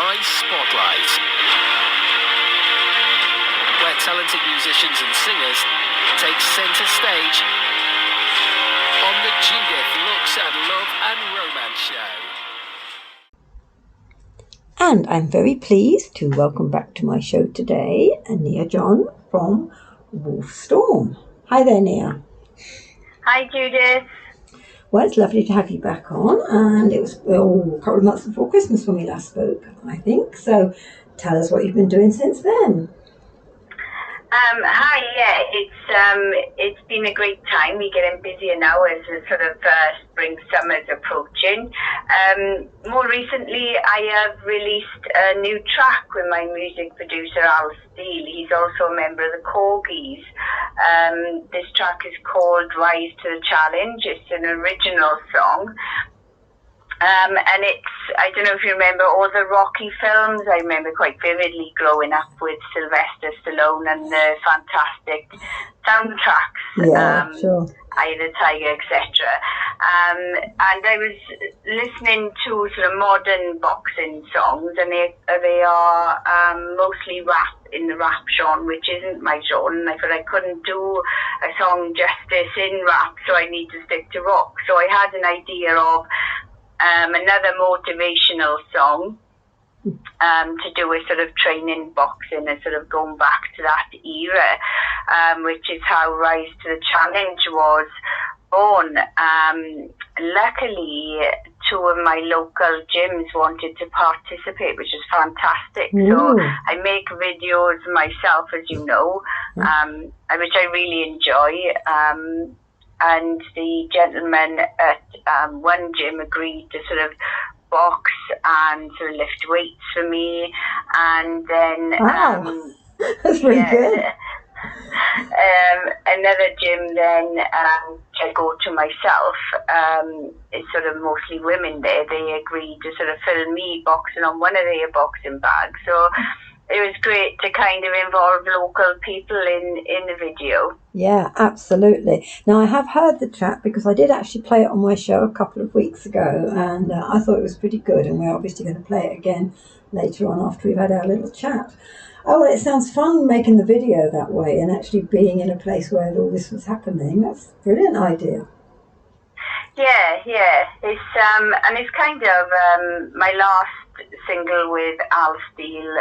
Rise Spotlight, where talented musicians and singers take centre stage on the Judith Looks at Love and Romance Show. And I'm very pleased to welcome back to my show today niajohn from Wolfstorm. Hi there, Nia. Hi, Judith. Well, it's lovely to have you back on, and it was a couple of months before Christmas when we last spoke, I think. So tell us what you've been doing since then. Hi, it's been a great time. We're getting busier now as the sort of spring, summer's approaching. More recently, I have released a new track with my music producer, Steele. He's also a member of the Corgis. This track is called Rise to the Challenge. It's an original song. And it's, I don't know if you remember all the Rocky films. I remember quite vividly growing up with Sylvester Stallone and the fantastic soundtracks. Yeah, sure. Eye of the Tiger, etc. And I was listening to sort of modern boxing songs, and they are mostly rap, in the rap genre, which isn't my genre. And I thought I couldn't do a song justice in rap, so I need to stick to rock. So I had an idea of another motivational song to do with sort of training boxing and sort of going back to that era, which is how Rise to the Challenge was born. Luckily, two of my local gyms wanted to participate, which is fantastic. So I make videos myself, as you know, which I really enjoy. And the gentleman at one gym agreed to sort of box and sort of lift weights for me. And then... That's really good. Another gym then I go to myself, it's sort of mostly women there. They agreed to sort of film me boxing on one of their boxing bags. So it was great to kind of involve local people in the video. Yeah, absolutely. Now, I have heard the track because I did actually play it on my show a couple of weeks ago, and I thought it was pretty good, and we're obviously going to play it again later on after we've had our little chat. Oh, well, it sounds fun making the video that way and actually being in a place where all this was happening. That's a brilliant idea. Yeah. It's and it's kind of my last single with Steele,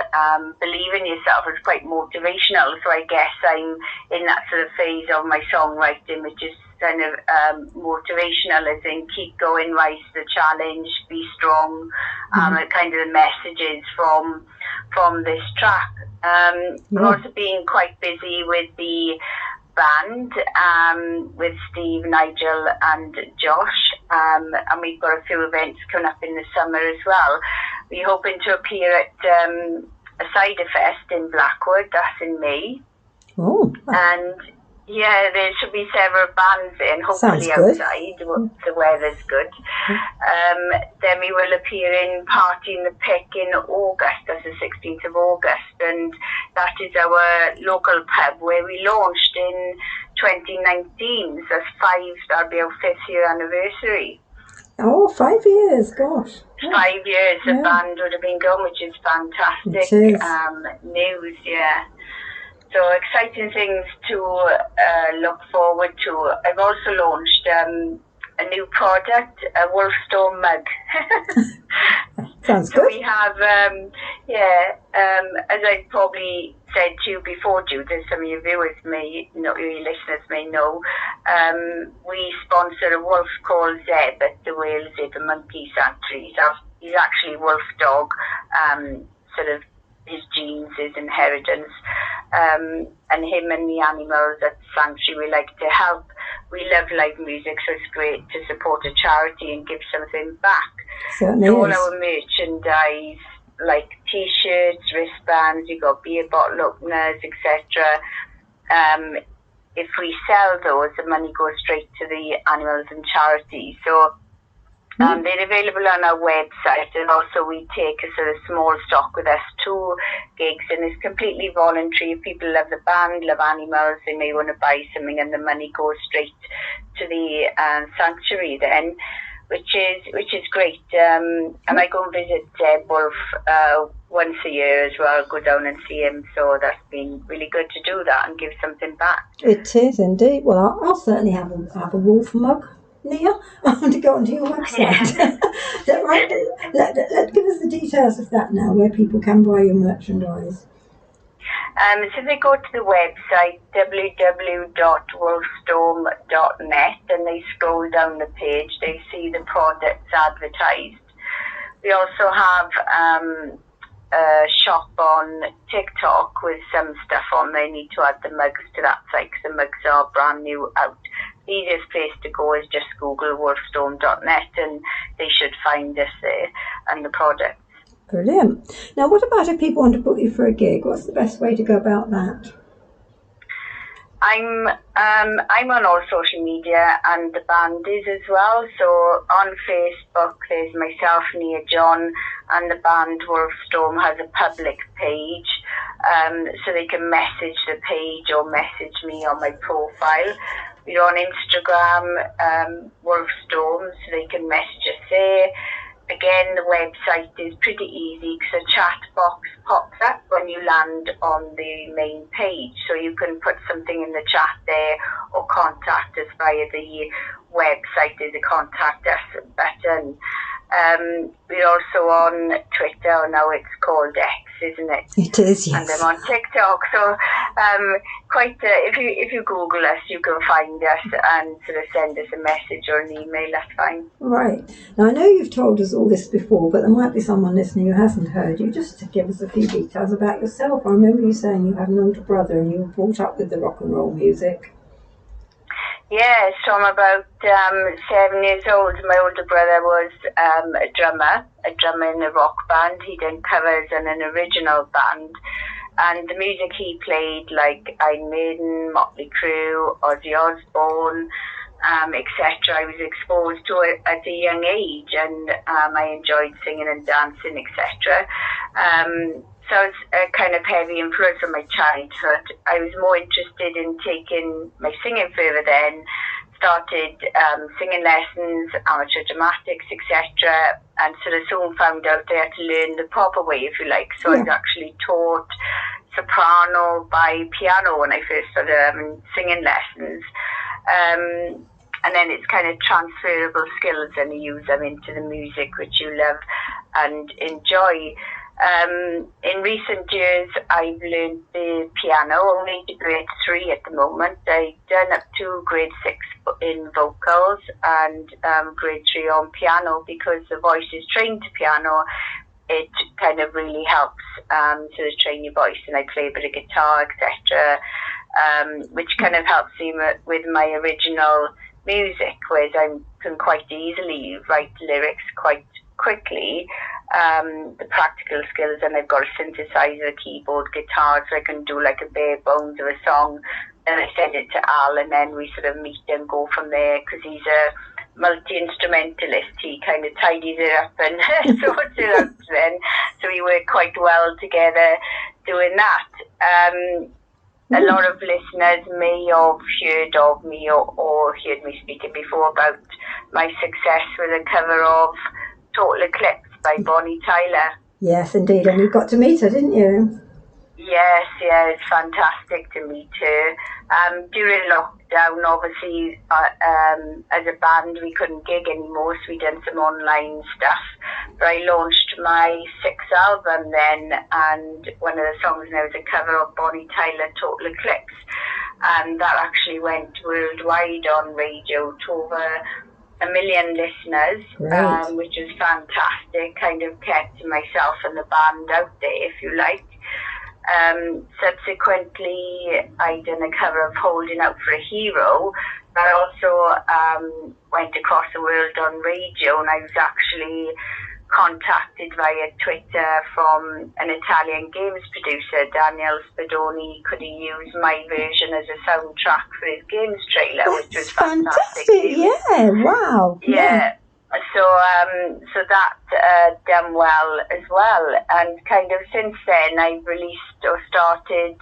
Believe in Yourself, is quite motivational. So I guess I'm in that sort of phase of my songwriting, which is kind of motivational, as in keep going, rise to the challenge, be strong. Kind of the messages from this track. We've also been quite busy with the band, with Steve, Nigel and Josh, and we've got a few events coming up in the summer as well. We're hoping to appear at a cider fest in Blackwood. That's in May. And yeah, there should be several bands in, hopefully outside. The weather's good. Then we will appear in Party in the Pick in August. That's the 16th of August, and that is our local pub where we launched in 2019. So that'll be our 5th year anniversary. Oh, 5 years, gosh. 5 years the band would have been going, which is fantastic news, yeah. So exciting things to look forward to. I've also launched a new product, a Wolfstorm mug. Sounds so good. We have, as I probably said to you before, Judith, some of your viewers your listeners may know, we sponsor a wolf called Zebb at the Wales Zebra Monkey Sanctuary. He's actually Wolfdog, sort of his genes, his inheritance, and him and the animals at the sanctuary we like to help. We love live music, so it's great to support a charity and give something back. Certainly so all is. our merchandise, like t-shirts, wristbands, you got beer bottle openers, etc. If we sell those, the money goes straight to the animals and charities. So they're available on our website, and also we take a sort of small stock with us to gigs, and it's completely voluntary. If people love the band, love animals, they may want to buy something, and the money goes straight to the sanctuary then. which is great. And I go and visit Zebb Wolf once a year as well, go down and see him. So that's been really good to do that and give something back. It is indeed. Well, I'll certainly have a Wolf mug, Nia, to go onto your website. Yeah. Right, let give us the details of that now, where people can buy your merchandise. So they go to the website www.wolfstorm.net and they scroll down the page, they see the products advertised. We also have a shop on TikTok with some stuff on. They need to add the mugs to that site because the mugs are brand new out. The easiest place to go is just Google wolfstorm.net and they should find us there and the products. Brilliant. Now, what about if people want to book you for a gig? What's the best way to go about that? I'm on all social media and the band is as well. So on Facebook, there's myself, niajohn, and the band Wolfstorm has a public page. So they can message the page or message me on my profile. We're on Instagram, Wolfstorm, so they can message us there. Again, the website is pretty easy because a chat box pops up when you land on the main page. So you can put something in the chat there or contact us via the website. There's a contact us button. We're also on Twitter. Now it's called X, isn't it? It is, yes. And I'm on TikTok. So if you Google us, you can find us and sort of send us a message or an email. That's fine. Right. Now, I know you've told us all this before, but there might be someone listening who hasn't heard you. Just to give us a few details about yourself. I remember you saying you had an older brother and you were brought up with the rock and roll music. Yeah, so I'm about 7 years old. My older brother was a drummer in a rock band. He did covers in an original band. And the music he played, like Iron Maiden, Motley Crue, Ozzy Osbourne, etc., I was exposed to it at a young age, and I enjoyed singing and dancing, etc. So it's a kind of heavy influence on my childhood. I was more interested in taking my singing further then, started singing lessons, amateur dramatics, etc., and sort of soon found out I had to learn the proper way, if you like. So I was actually taught soprano by piano when I first started having singing lessons. And then it's kind of transferable skills and you use them into the music which you love and enjoy. In recent years, I've learned the piano only to grade 3 at the moment. I've done up to grade 6 in vocals and grade 3 on piano because the voice is trained to piano. It kind of really helps to train your voice, and I play a bit of guitar, etc., which kind of helps me with my original music, whereas I can quite easily write lyrics quite quickly. The practical skills, and I've got a synthesizer, keyboard, guitar, so I can do like a bare bones of a song, and I send it to Al, and then we sort of meet and go from there, because he's a multi-instrumentalist. He kind of tidies it up and sorts it out then, so we work quite well together doing that. A lot of listeners may have heard of me or heard me speaking before about my success with a cover of Total Eclipse by Bonnie Tyler. Yes, indeed, and you got to meet her, didn't you? Yes, yeah, it's fantastic to meet her. During lockdown, obviously, as a band, we couldn't gig anymore, so we done some online stuff. But I launched my 6th album then, and one of the songs now is a cover of Bonnie Tyler, Total Eclipse. And that actually went worldwide on radio to over 1 million listeners, which was fantastic. Kind of kept myself and the band out there, if you like. Subsequently, I done a cover of Holding Out for a Hero. I also went across the world on radio, and I was actually contacted via Twitter from an Italian games producer, Daniel Spadoni. Could he use my version as a soundtrack for his games trailer, which was fantastic. Yeah, wow. Yeah. So that done well as well, and kind of since then I've released or started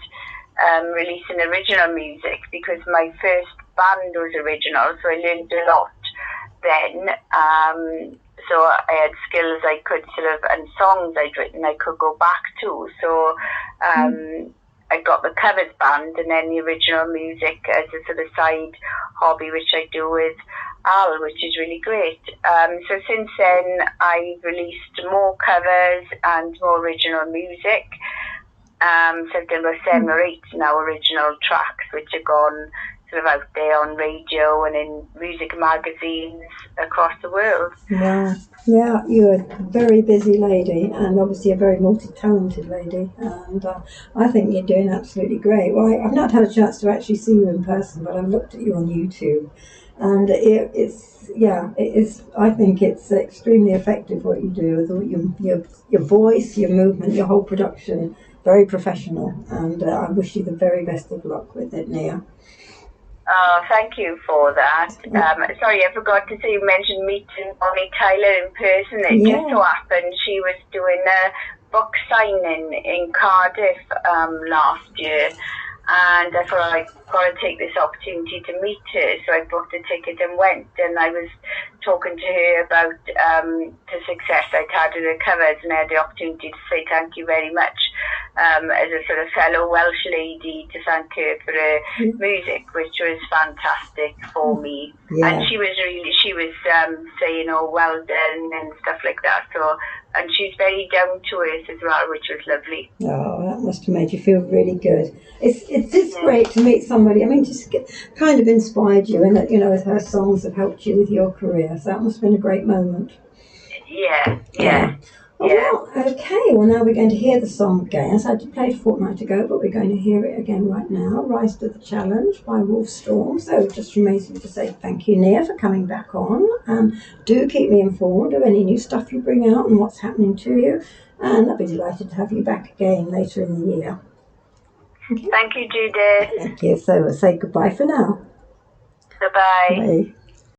releasing original music, because my first band was original, so I learned a lot then. So I had skills I could and songs I'd written I could go back to. So I got the covers band and then the original music as a sort of side hobby, which I do with Al, which is really great. So since then, I've released more covers and more original music. So I've done about 7 or 8 now original tracks, which have gone sort of out there on radio and in music magazines across the world. Yeah, yeah, you're a very busy lady and obviously a very multi-talented lady, and I think you're doing absolutely great. Well, I've not had a chance to actually see you in person, but I've looked at you on YouTube, and it is. I think it's extremely effective what you do with your voice, your movement, your whole production. Very professional, and I wish you the very best of luck with it, Nia. Oh, thank you for that. Sorry, I forgot to say, you mentioned meeting Bonnie Tyler in person. It just so happened she was doing a book signing in Cardiff last year, and I thought I'd got to take this opportunity to meet her, so I booked a ticket and went, and I was talking to her about the success I'd had with the covers, and I had the opportunity to say thank you very much as a sort of fellow Welsh lady, to thank her for her music, which was fantastic for me. And she was saying, oh, well done and stuff like that. So, and she's very down to earth as well, which was lovely. Oh, that must have made you feel really good. It's great to meet somebody. I mean, kind of inspired you, and that, you know, her songs have helped you with your career. So that must have been a great moment. Yeah. Well, okay. Well, now we're going to hear the song again. So I did play it a fortnight ago, but we're going to hear it again right now. Rise to the Challenge by Wolfstorm. So it just remains me to say thank you, Nia, for coming back on. Do keep me informed of any new stuff you bring out and what's happening to you. And I'll be delighted to have you back again later in the year. Okay. Thank you, Judith. Thank you. So we'll say goodbye for now. Goodbye. Bye.